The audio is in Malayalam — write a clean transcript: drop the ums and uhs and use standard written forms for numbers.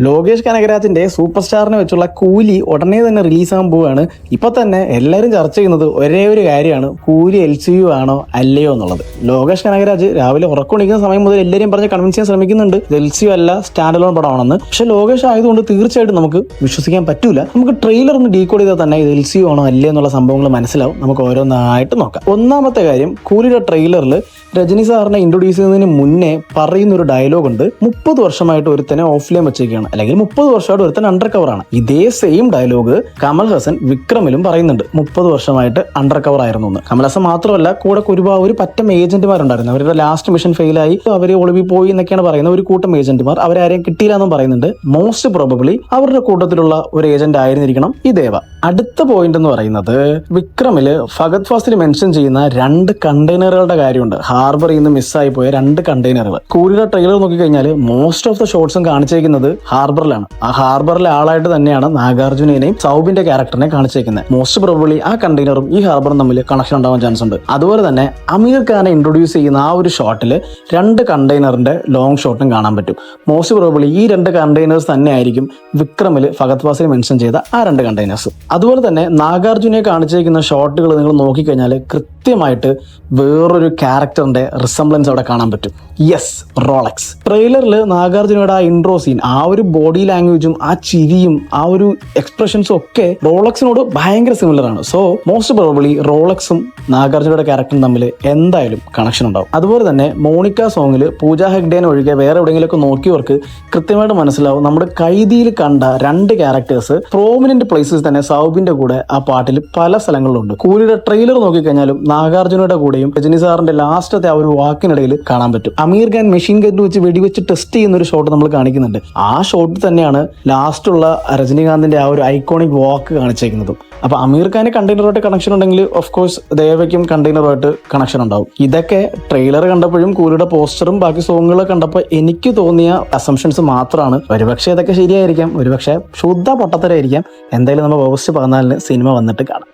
ലോകേഷ് കനകരാജിന്റെ സൂപ്പർ സ്റ്റാറിനെ വെച്ചുള്ള കൂലി ഉടനെ തന്നെ റിലീസാകാൻ പോവുകയാണ്. ഇപ്പൊ തന്നെ എല്ലാവരും ചർച്ച ചെയ്യുന്നത് ഒരേ ഒരു കാര്യമാണ്, കൂലി LCU ആണോ അല്ലയോ എന്നുള്ളത്. ലോകേഷ് കനകരാജ് രാവിലെ ഉറക്കൊണിക്കുന്ന സമയം മുതൽ എല്ലാവരും പറഞ്ഞ് കൺവിൻസ് ചെയ്യാൻ ശ്രമിക്കുന്നുണ്ട് LCU അല്ല സ്റ്റാൻഡ് അലോൺ പടമാണെന്ന്. പക്ഷെ ലോകേഷ് ആയതുകൊണ്ട് തീർച്ചയായിട്ടും നമുക്ക് വിശ്വസിക്കാൻ പറ്റൂല. നമുക്ക് ട്രെയിലർ ഒന്ന് ഡീകോഡ് ചെയ്താൽ തന്നെ ഇത് LCU ആണോ അല്ലേ എന്നുള്ള സംഭവങ്ങൾ മനസ്സിലാവും. നമുക്ക് ഓരോന്നായിട്ട് നോക്കാം. ഒന്നാമത്തെ കാര്യം, കൂലിയുടെ ട്രെയിലറിൽ രജനി സാറിനെ ഇൻട്രൊഡ്യൂസ് ചെയ്യുന്നതിന് മുന്നേ പറയുന്ന ഒരു ഡയലോഗ് ഉണ്ട്. 30 വർഷമായിട്ട് ഒരുത്തനെ ഓഫ്ലൈൻ വെച്ചേക്കാണ്, അല്ലെങ്കിൽ 30 വർഷമായിട്ട് ഒരുത്തൻ അണ്ടർ കവർ ആണ്. ഇതേ സെയിം ഡയലോഗ് കമൽ ഹാസൻ വിക്രമിലും പറയുന്നുണ്ട്. 30 വർഷമായിട്ട് അണ്ടർ കവർ ആയിരുന്നു എന്ന്. കമൽ ഹാസൻ മാത്രമല്ല, കൂടെ ഒരുപാട് പറ്റം ഏജന്റുമാരുണ്ടായിരുന്നു. അവരുടെ ലാസ്റ്റ് മിഷൻ ഫെയിലായി അവര് ഒളിവിൽ പോയി എന്നൊക്കെയാണ് പറയുന്നത്. ഒരു കൂട്ടം ഏജന്റുമാർ, അവരാരെയും കിട്ടിയില്ല എന്നും പറയുന്നുണ്ട്. മോസ്റ്റ് പ്രോബബ്ലി അവരുടെ കൂട്ടത്തിലുള്ള ഒരു ഏജന്റ് ആയിരുന്നിരിക്കണം ഈ ദേവ. അടുത്ത പോയിന്റ് എന്ന് പറയുന്നത്, വിക്രമില് ഫഹദ് ഫാസിൽ മെൻഷൻ ചെയ്യുന്ന 2 കണ്ടെയ്നറുകളുടെ കാര്യമുണ്ട്. ഹാർബറിൽ നിന്ന് മിസ്സായി പോയ 2 കണ്ടെയ്നറുകൾ. കൂലിയുടെ ട്രെയിലർ നോക്കിക്കഴിഞ്ഞാൽ മോസ്റ്റ് ഓഫ് ദ ഷോട്ട്സും കാണിച്ചേക്കുന്നത് ഹാർബറിലാണ്. ആ ഹാർബറിലെ ആളായിട്ട് തന്നെയാണ് നാഗാർജുനെയും സൗബിന്റെ ക്യാരക്ടറിനെ കാണിച്ചേക്കുന്നത്. മോസ്റ്റ് പ്രോബബ്ലി ആ കണ്ടെയ്നറും ഈ ഹാർബറും തമ്മിൽ കണക്ഷൻ ഉണ്ടാവാൻ ചാൻസ് ഉണ്ട്. അതുപോലെ തന്നെ അമീർ ഖാനെ ഇൻട്രൊഡ്യൂസ് ചെയ്യുന്ന ആ ഒരു ഷോട്ടില് 2 കണ്ടെയ്നറിന്റെ ലോങ് ഷോട്ടും കാണാൻ പറ്റും. മോസ്റ്റ് പ്രോബബ്ലി ഈ 2 കണ്ടെയ്നേഴ്സ് തന്നെ ആയിരിക്കും വിക്രമില് ഫഹദ് ഫാസിൽ മെൻഷൻ ചെയ്ത ആ 2 കണ്ടെയ്നേഴ്സ്. അതുപോലെ തന്നെ നാഗാർജുനെ കാണിച്ചേക്കുന്ന ഷോട്ടുകൾ നിങ്ങൾ നോക്കിക്കഴിഞ്ഞാൽ കൃത്യമായിട്ട് വേറൊരു ക്യാരക്ടറിന്റെ റിസംബ്ലൻസ് അവിടെ കാണാൻ പറ്റും. Yes, Rolex. ട്രെയിലറിൽ നാഗാർജുനയുടെ ആ ഇൻട്രോ സീൻ, ആ ഒരു ബോഡി ലാംഗ്വേജും ആ ചിരിയും ആ ഒരു എക്സ്പ്രഷൻസും ഒക്കെ റോളക്സിനോട് ഭയങ്കര സിമിലർ ആണ്. സോ മോസ്റ്റ് പ്രോബബ്ലി റോളക്സും നാഗാർജുനയുടെ ക്യാരക്ടറും തമ്മിൽ എന്തായാലും കണക്ഷൻ ഉണ്ടാവും. അതുപോലെ തന്നെ മോണിക്ക സോങ്ങിൽ പൂജ ഹെഗ്ഡേനെ ഒഴികെ വേറെ എവിടെയെങ്കിലുമൊക്കെ നോക്കിയവർക്ക് കൃത്യമായിട്ട് മനസ്സിലാവും, നമ്മുടെ കൈദിയിൽ കണ്ട 2 ക്യാരക്ടേഴ്സ് പ്രോമിനന്റ് പ്ലേസസ് തന്നെ സൗബിന്റെ കൂടെ ആ പാട്ടിൽ പല സ്ഥലങ്ങളിലുണ്ട്. കൂലിയുടെ ട്രെയിലർ നോക്കിക്കഴിഞ്ഞാലും നാഗാർജുനയുടെ കൂടെയും രജനി സാറിന്റെ ലാസ്റ്റത്തെ ആ ഒരു വാക്കിനിടയിൽ കാണാൻ പറ്റും. അമീർ ഖാൻ മെഷീൻ ഗൺ വെച്ച് വെടിവെച്ച് ടെസ്റ്റ് ചെയ്യുന്ന ഒരു ഷോട്ട് നമ്മൾ കാണിക്കുന്നുണ്ട്. ആ ഷോട്ട് തന്നെയാണ് ലാസ്റ്റുള്ള രജനീകാന്തിന്റെ ആ ഒരു ഐക്കോണിക് വാക്ക് കാണിച്ചേക്കുന്നതും. അപ്പൊ അമീർ ഖാന് കണ്ടെയ്നറുമായിട്ട് കണക്ഷൻ ഉണ്ടെങ്കിൽ ഓഫ് കോഴ്സ് ദേവയ്ക്കും കണ്ടെയ്നറുമായിട്ട് കണക്ഷൻ ഉണ്ടാവും. ഇതൊക്കെ ട്രെയിലർ കണ്ടപ്പോഴും കൂലിയുടെ പോസ്റ്ററും ബാക്കി സോങ്ങുകളൊക്കെ കണ്ടപ്പോൾ എനിക്ക് തോന്നിയ അസംഷൻസ് മാത്രമാണ്. ഒരുപക്ഷെ ഇതൊക്കെ ശരിയായിരിക്കാം, ഒരുപക്ഷെ ശുദ്ധ പൊട്ടത്തരായിരിക്കാം. എന്തായാലും നമ്മൾ ഓഗസ്റ്റ് 14 സിനിമ വന്നിട്ട് കാണാം.